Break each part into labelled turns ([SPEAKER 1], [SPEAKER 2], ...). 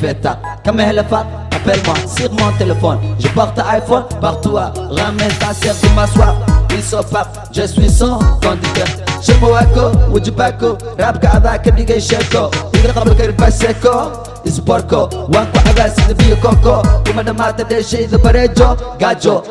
[SPEAKER 1] fait tard. Comme elle est fat, appelle-moi sur mon téléphone. Je porte iPhone partout, ramène ta sœur pour m'asseoir. Ils sont pas, je suis son conducteur. Je me wako, wujibako, rap kada kadigay sheko. Iga qabl karba seko, isporko, wanko agas de bio coco. Kuma da mata de shay de parejo, gajo.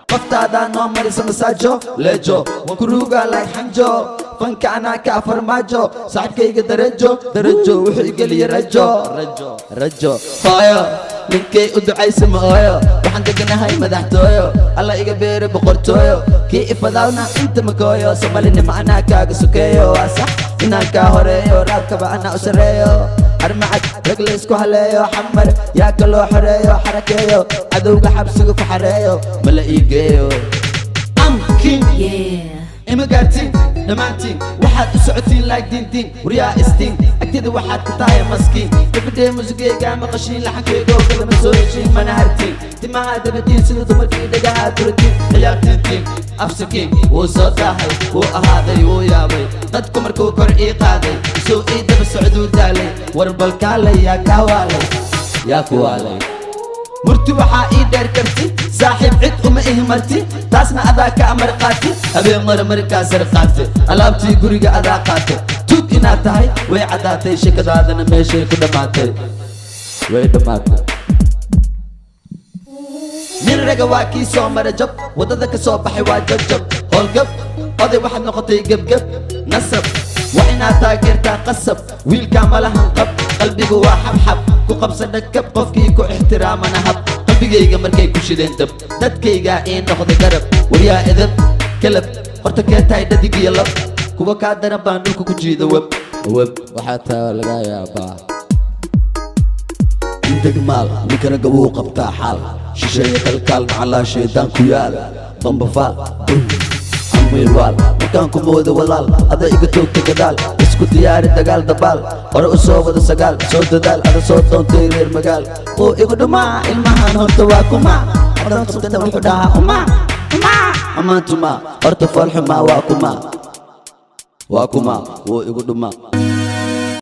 [SPEAKER 1] Qaftada no marisa masajo, lejo. Wankuruga like hanjo. Fanka ana ka farmajo, saxibkayga darajo, wuxuu galiya rajo. Fire, ninkay u ducaysa maayo. Waxaan deganahay madaxtooyo, alla iga beero boqortooyo. Kii ifadawna inta makooyo, Soomaalina macnaa kaaga sokeeyo. Waa sax inaan kaa horeeyo, raabkaba anaa u sareeyo. Armacad rag la isku haleeyo, xamar yaa ka loo xoreeyo. Xarakeeyo, cadowga xabsiga ku xareeyo, mala ii geeyo. I'm king, ima gaartiin dhammaantiin waxaad u socotiin like diintiin waryaa istiin agteeda waxaad ka tahay maskiin gabadhee musigeyga maqashiin laxankeygo kalama soo heshiin mana hartiin timaha dabadiin sida dumarkii dhagaha duratiin ciyaartiintiin afsakiin wuu soo daahay wuu ahaaday wuu yaabay dadku markuu kor ii qaaday soo ii daba socduu daalay warbalkaalay yaa kaa waalay yaa ku waalay murti waxaa ii dheer karti saaxiib cid uma ihmarti taasna adaa ka amar qaati habeen markaa sar qaate alaabtii guriga adaa qaate tuug inaad tahay way caddaatay shekadaadana meeshay ku dhammaatay way dhammaatay nin raga waa kii soo mara jab waddada ka soo baxay waa jabjab howlgab oday waxaad noqotay gebgeb nasab waa inaad taageertaa qasab wiilkaa malahan qab qalbigu waa xabxab ku qabsa dhagkab qofkii ku ixtiraamana hab qalbigayga markay ku shideen dab dadkaygaa ii noqda garab waryaa edab kalab horta kee tahay dhadig iyo lab kuwa kaa daran baan dhulka ku jiida web waxaa taa laga yaabaa degmaal ninkana gabuu qabtaa xaal shisheeye kalkaal macallaa shaydaan ku yaal bambafaal wiilwaal markaan ku moodo walaal ada iga toogta gadaal isku diyaari dagaal dabaal hore u soo wada sagaal soo dadaal ada soo doontay reer magaal oo igu dhumaa ilmahan horta waa kuma hadan qabtana wuxuu dhahaa amaantuma horta foolxumaa waa kuma wuu igu dhumaa